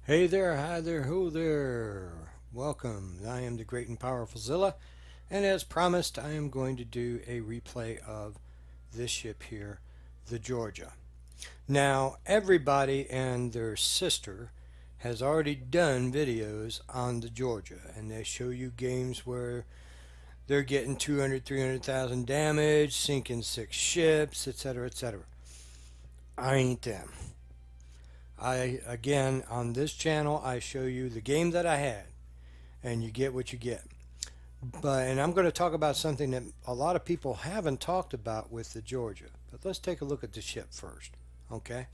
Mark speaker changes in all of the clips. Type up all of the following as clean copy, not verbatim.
Speaker 1: Hey there, hi there, ho there. Welcome. I am the great and powerful Zilla, and as promised, I am going to do a replay of this ship here, the Georgia. Now, everybody and their sister has already done videos on the Georgia, and they show you games where they're getting 200, 300,000 damage, sinking six ships, etc., etc. I ain't them. Again, on this channel, I show you the game that I had, and you get what you get. And I'm going to talk about something that a lot of people haven't talked about with the Georgia. But let's take a look at the ship first. Okay,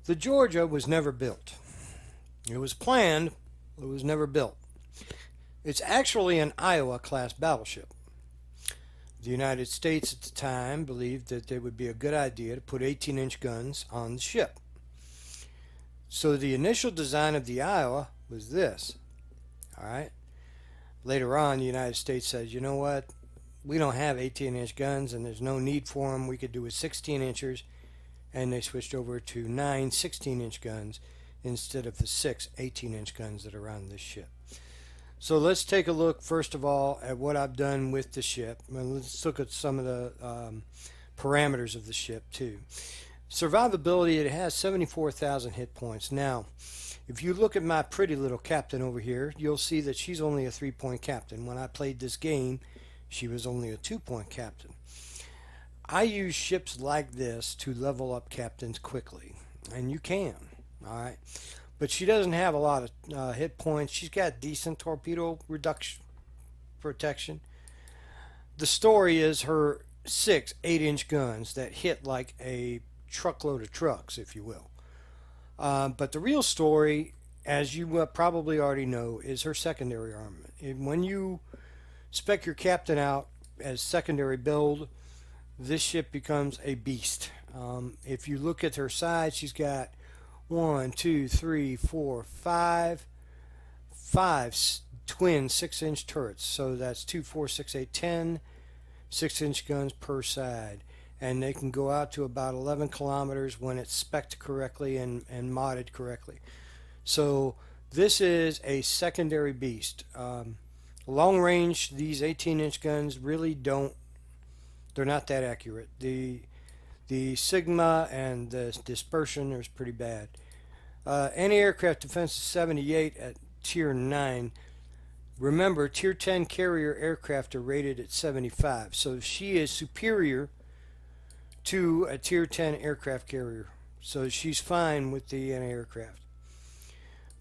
Speaker 1: the Georgia was never built. It was planned, but it was never built. It's actually an Iowa class battleship. The United States at the time believed that it would be a good idea to put 18-inch guns on the ship. So the initial design of the Iowa was this. All right. Later on, the United States says, you know what? We don't have 18-inch guns, and there's no need for them. We could do with 16-inchers, and they switched over to 9 16-inch guns instead of the 6 18-inch guns that are on this ship. So let's take a look, first of all, at what I've done with the ship. And let's look at some of the parameters of the ship, too. Survivability, it has 74,000 hit points. Now, if you look at my pretty little captain over here, you'll see that she's only a 3-point captain. When I played this game, she was only a 2-point captain. I use ships like this to level up captains quickly, and you can, all right? But she doesn't have a lot of hit points. She's got decent torpedo reduction protection. The story is her 6 8-inch guns that hit like a truckload of trucks, if you will. But the real story, as you probably already know, is her secondary armament. When you spec your captain out as secondary build, this ship becomes a beast. If you look at her side, she's got 1, 2, 3, 4, 5 twin 6-inch turrets. So that's 2, 4, 6, 8, 10 6-inch guns per side. And they can go out to about 11 kilometers when it's spec'd correctly and modded correctly. So this is a secondary beast. Long range, these 18-inch guns really they're not that accurate. The Sigma and the dispersion is pretty bad. Anti-aircraft defense is 78 at tier 9. Remember, tier 10 carrier aircraft are rated at 75. So she is superior to a tier 10 aircraft carrier. So she's fine with the anti-aircraft.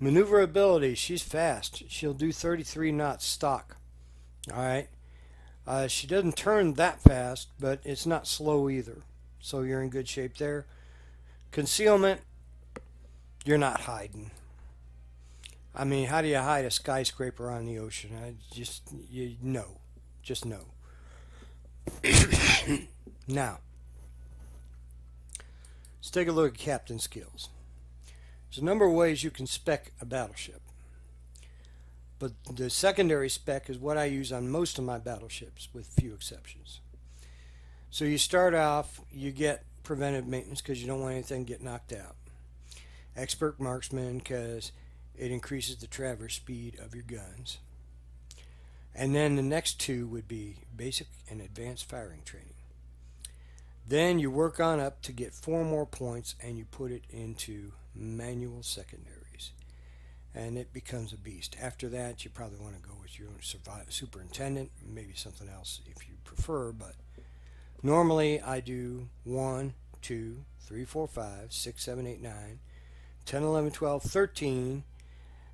Speaker 1: Maneuverability, she's fast. She'll do 33 knots stock. Alright. She doesn't turn that fast, but it's not slow either. So you're in good shape there. Concealment, you're not hiding. I mean, how do you hide a skyscraper on the ocean? Just no. Now, let's take a look at captain skills. There's a number of ways you can spec a battleship. But the secondary spec is what I use on most of my battleships, with few exceptions. So you start off, you get preventive maintenance because you don't want anything to get knocked out. Expert marksman because it increases the traverse speed of your guns. And then the next two would be basic and advanced firing training. Then you work on up to get 4 more points and you put it into manual secondaries. And it becomes a beast. After that, you probably want to go with your own superintendent, maybe something else if you prefer, but normally I do 1, 2, 3, 4, 5, 6, 7, 8, 9, 10, 11, 12, 13,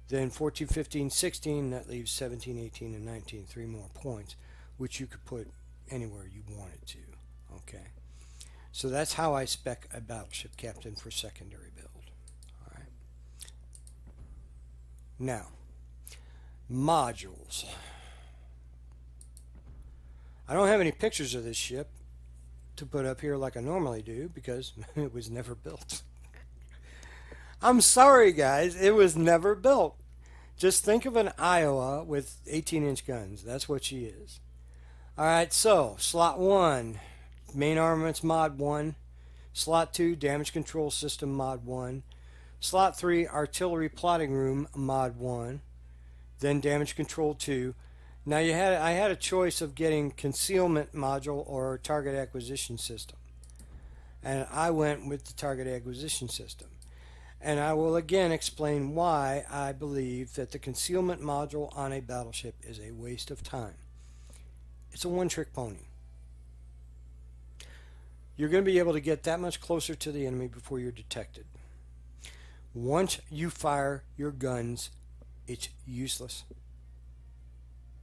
Speaker 1: then 14, 15, 16, that leaves 17, 18, and 19, 3 more points, which you could put anywhere you wanted to. Okay. So that's how I spec a battleship captain for secondary build. All right. Now, modules. I don't have any pictures of this ship to put up here like I normally do because it was never built. I'm sorry, guys, it was never built. Just think of an Iowa with 18-inch guns. That's what she is. All right, so slot 1, main armaments mod 1. Slot 2, damage control system mod 1. Slot 3, Artillery Plotting Room Mod 1. Then Damage Control 2. Now I had a choice of getting Concealment Module or Target Acquisition System. And I went with the Target Acquisition System. And I will again explain why I believe that the Concealment Module on a battleship is a waste of time. It's a one-trick pony. You're going to be able to get that much closer to the enemy before you're detected. Once you fire your guns, it's useless.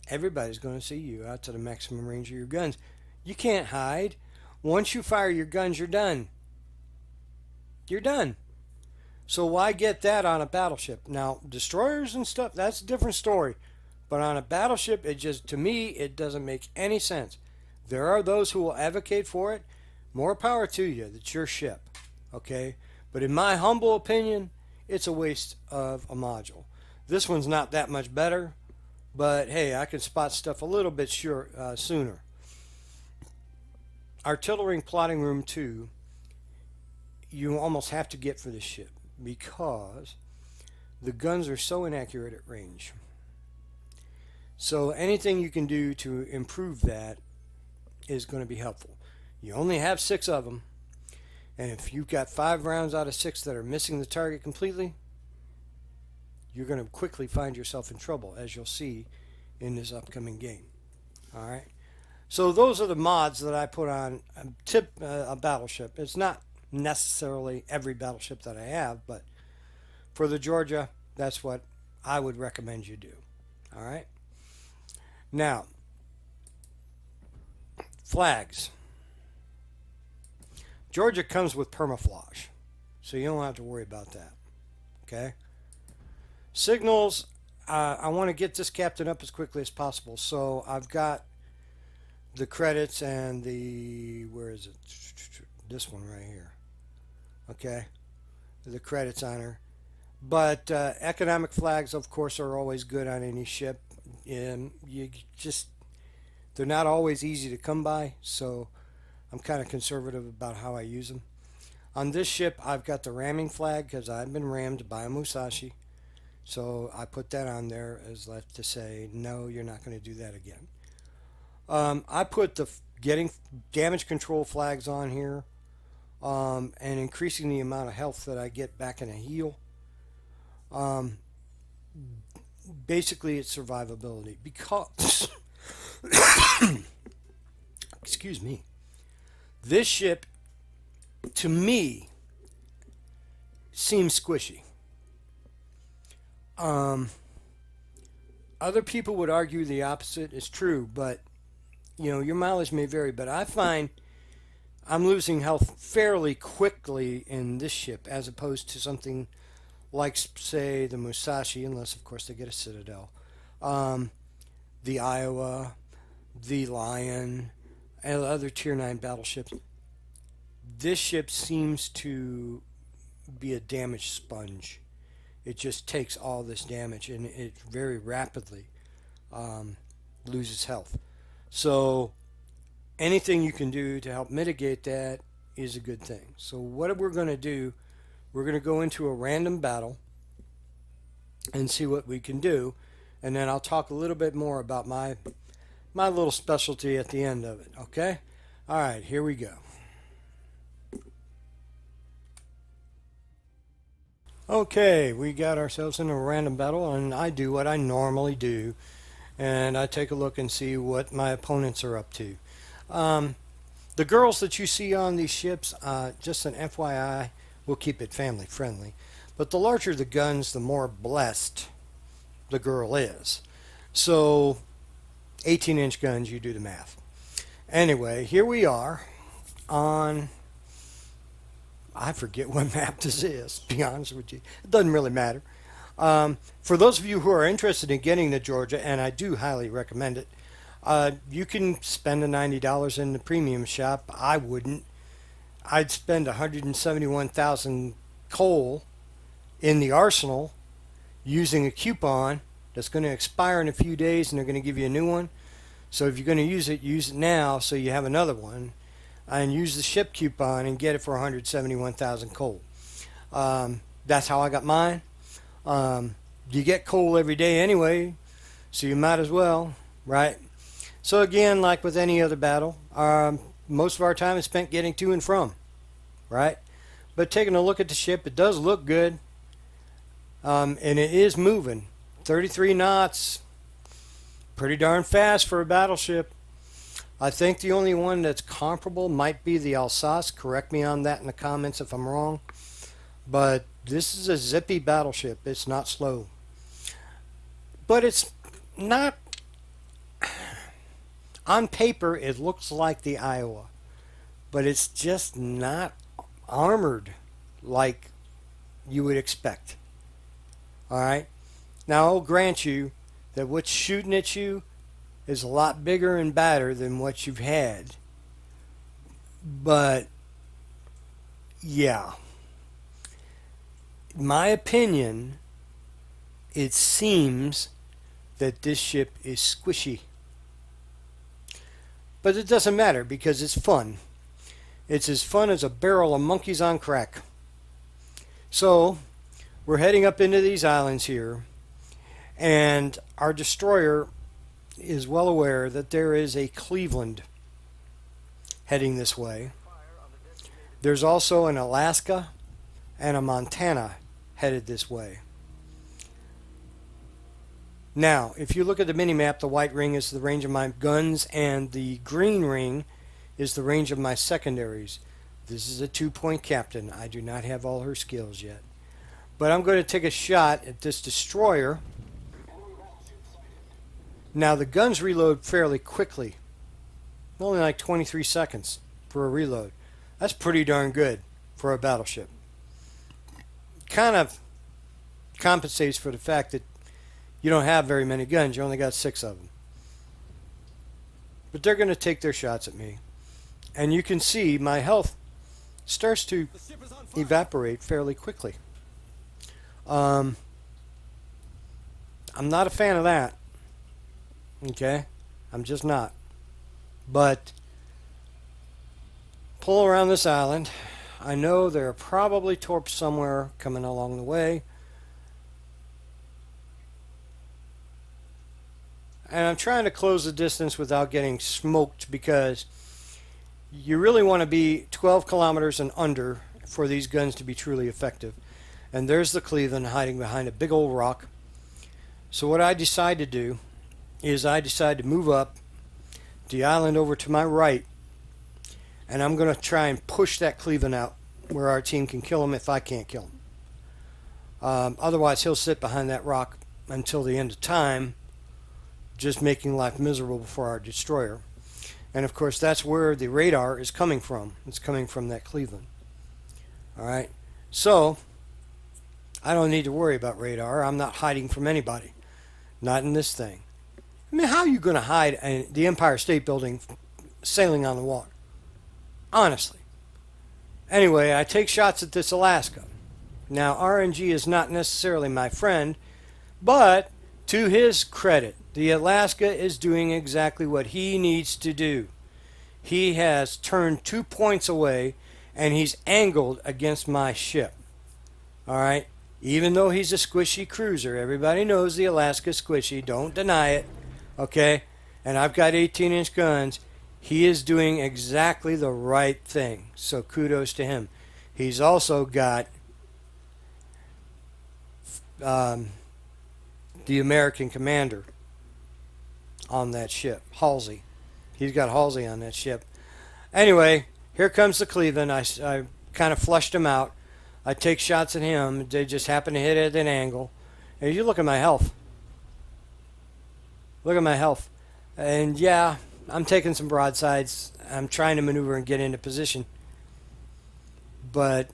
Speaker 1: Everybody's going to see you out to the maximum range of your guns. You can't hide. Once you fire your guns, you're done. You're done. So why get that on a battleship? Now, destroyers and stuff, that's a different story. But on a battleship, to me, it doesn't make any sense. There are those who will advocate for it. More power to you. That's your ship. Okay? But in my humble opinion, it's a waste of a module. This one's not that much better. But hey, I can spot stuff a little bit sooner. Artillery Plotting Room 2, you almost have to get for this ship because the guns are so inaccurate at range. So anything you can do to improve that is going to be helpful. You only have 6 of them, and if you've got 5 rounds out of 6 that are missing the target completely, you're going to quickly find yourself in trouble, as you'll see in this upcoming game. All right. So those are the mods that I put on a battleship. It's not necessarily every battleship that I have, but for the Georgia, that's what I would recommend you do. All right. Now, flags. Georgia comes with permaflage, so you don't have to worry about that. Okay. Signals. I want to get this captain up as quickly as possible, so I've got the credits and where is it? This one right here. Okay, the credits on her. But economic flags, of course, are always good on any ship. And they're not always easy to come by, so I'm kind of conservative about how I use them. On this ship, I've got the ramming flag because I've been rammed by a Musashi. So I put that on there as left to say, no, you're not going to do that again. I put the getting damage control flags on here and increasing the amount of health that I get back in a heal. Basically, it's survivability because, excuse me, this ship, to me, seems squishy. Other people would argue the opposite is true, but your mileage may vary. But I find I'm losing health fairly quickly in this ship as opposed to something like, say, the Musashi, unless of course they get a Citadel, the Iowa, the Lion, and other Tier 9 battleships. This ship seems to be a damage sponge. It just takes all this damage and it very rapidly loses health. So anything you can do to help mitigate that is a good thing. So what we're going to do, we're going to go into a random battle and see what we can do. And then I'll talk a little bit more about my little specialty at the end of it. Okay? All right, here we go. Okay, we got ourselves in a random battle, and I do what I normally do, and I take a look and see what my opponents are up to. The girls that you see on these ships, just an FYI, we'll keep it family friendly, but the larger the guns, the more blessed the girl is. So 18-inch guns, you do the math. Anyway, here we are on, I forget what map this is, to be honest with you. It doesn't really matter. For those of you who are interested in getting the Georgia, and I do highly recommend it, you can spend the $90 in the premium shop. I wouldn't. I'd spend 171,000 coal in the arsenal using a coupon that's going to expire in a few days, and they're going to give you a new one. So if you're going to use it now so you have another one. And use the ship coupon and get it for 171,000 coal. That's how I got mine. You get coal every day anyway, so you might as well, right? So again, like with any other battle, most of our time is spent getting to and from, right? But taking a look at the ship, it does look good, and it is moving. 33 knots, pretty darn fast for a battleship. I think the only one that's comparable might be the Alsace. Correct me on that in the comments if I'm wrong. But this is a zippy battleship. It's not slow. But it's not... On paper, it looks like the Iowa. But it's just not armored like you would expect. Alright? Now, I'll grant you that what's shooting at you is a lot bigger and badder than what you've had. But, yeah. My opinion, it seems that this ship is squishy. But it doesn't matter because it's fun. It's as fun as a barrel of monkeys on crack. So, we're heading up into these islands here, and our destroyer is well aware that there is a Cleveland heading this way. There's also an Alaska and a Montana headed this way. Now, if you look at the mini-map, the white ring is the range of my guns, and the green ring is the range of my secondaries. This is a 2-point captain. I do not have all her skills yet. But I'm going to take a shot at this destroyer. Now, the guns reload fairly quickly. Only like 23 seconds for a reload. That's pretty darn good for a battleship. Kind of compensates for the fact that you don't have very many guns. You only got 6 of them. But they're going to take their shots at me. And you can see my health starts to evaporate fairly quickly. I'm not a fan of that. Okay? I'm just not. But pull around this island. I know there are probably torps somewhere coming along the way. And I'm trying to close the distance without getting smoked because you really want to be 12 kilometers and under for these guns to be truly effective. And there's the Cleveland hiding behind a big old rock. So what I decide to do is I decide to move up the island over to my right, and I'm going to try and push that Cleveland out where our team can kill him if I can't kill him. Otherwise, he'll sit behind that rock until the end of time, just making life miserable for our destroyer. And of course, that's where the radar is coming from. It's coming from that Cleveland. Alright, so I don't need to worry about radar. I'm not hiding from anybody. Not in this thing. I mean, how are you going to hide in the Empire State Building sailing on the water? Honestly. Anyway, I take shots at this Alaska. Now, RNG is not necessarily my friend, but to his credit, the Alaska is doing exactly what he needs to do. He has turned 2 points away, and he's angled against my ship. Alright? Even though he's a squishy cruiser. Everybody knows the Alaska's squishy. Don't deny it. Okay? And I've got 18-inch guns. He is doing exactly the right thing. So kudos to him. He's also got the American commander on that ship. Halsey. He's got Halsey on that ship. Anyway, here comes the Cleveland. I kind of flushed him out. I take shots at him. They just happen to hit at an angle. And you look at my health. Look at my health. And yeah, I'm taking some broadsides. I'm trying to maneuver and get into position. But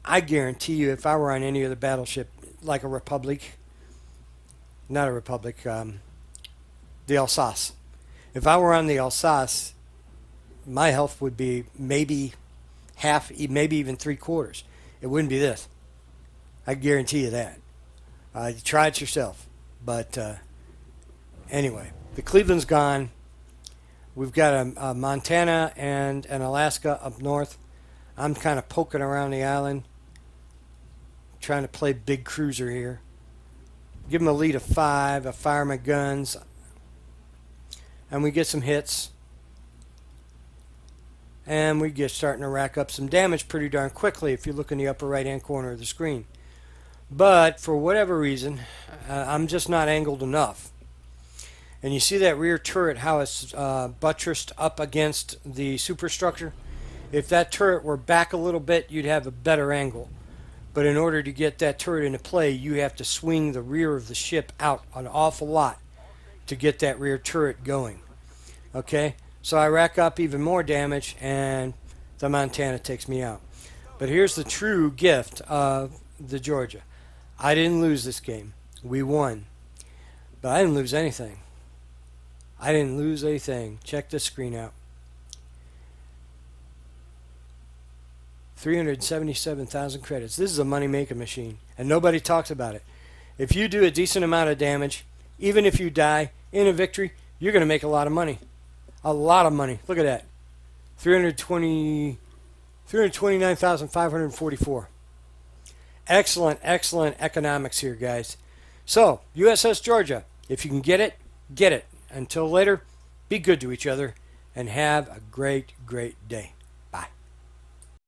Speaker 1: I guarantee you, if I were on any other battleship, like a Republic, not a Republic, the Alsace. If I were on the Alsace, my health would be maybe half, maybe even 3/4. It wouldn't be this. I guarantee you that. Try it yourself. But anyway, the Cleveland's gone. We've got a Montana and an Alaska up north. I'm kind of poking around the island, trying to play big cruiser here. Give them a lead of 5. I fire my guns. And we get some hits. And we get starting to rack up some damage pretty darn quickly if you look in the upper right hand corner of the screen. But for whatever reason, I'm just not angled enough. And you see that rear turret, how it's buttressed up against the superstructure? If that turret were back a little bit, you'd have a better angle. But in order to get that turret into play, you have to swing the rear of the ship out an awful lot to get that rear turret going. Okay? So I rack up even more damage, and the Montana takes me out. But here's the true gift of the Georgia. I didn't lose this game. We won. But I didn't lose anything. I didn't lose anything. Check this screen out. 377,000 credits. This is a money-making machine, and nobody talks about it. If you do a decent amount of damage, even if you die in a victory, you're going to make a lot of money. A lot of money. Look at that. 329,544. Excellent, excellent economics here, guys. So, USS Georgia, if you can get it, get it. Until later, be good to each other and have a great, great day.